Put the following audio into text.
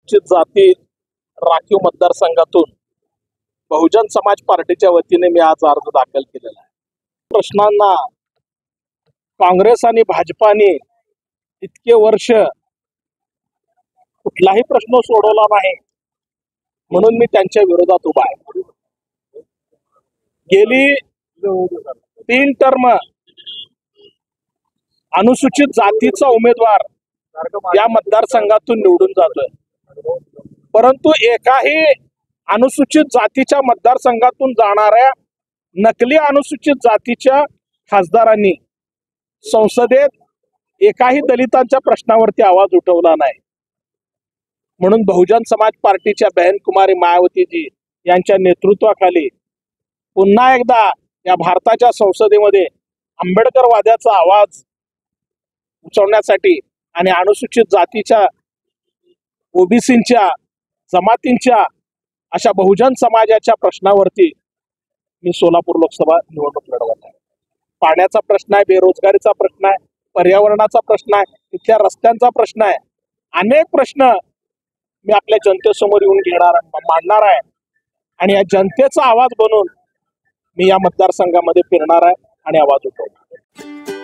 अनुसूचित जाती राखीव मतदारसंघातून बहुजन समाज पार्टीच्या वतीने मी आज अर्ज दाखल केलेला आहे. प्रश्नांना काँग्रेस आणि भाजपाने इतके वर्ष कुठलाही प्रश्न सोडवला नाही, म्हणून मी त्यांच्या विरोधात उभा आहे. गेली 3 टर्म अनुसूचित जातीचा उमेदवार या मतदारसंघातून निवडून जातोय, परंतु एकाही अनुसूचित जातीच्या मतदारसंघातून जाणाऱ्या नकली अनुसूचित जातीच्या खासदारांनी संसदेत एकाही दलितांच्या प्रश्नावरती आवाज उठवला नाही. म्हणून बहुजन समाज पार्टीच्या बहन कुमारी मायावतीजी यांच्या नेतृत्वाखाली पुन्हा एकदा या भारताच्या संसदेमध्ये आंबेडकरवाद्याचा आवाज उचवण्यासाठी आणि अनुसूचित जातीच्या, ओबीसींच्या, जमातींच्या अशा बहुजन समाजाच्या प्रश्नावरती मी सोलापूर लोकसभा निवडणूक लढवत आहे. पाण्याचा प्रश्न आहे, बेरोजगारीचा प्रश्न आहे, पर्यावरणाचा प्रश्न आहे, इथल्या रस्त्यांचा प्रश्न आहे. अनेक प्रश्न मी आपल्या जनतेसमोर येऊन मांडणार आहे आणि या जनतेचा आवाज बनून मी या मतदारसंघामध्ये फिरणार आहे आणि आवाज उठवणार.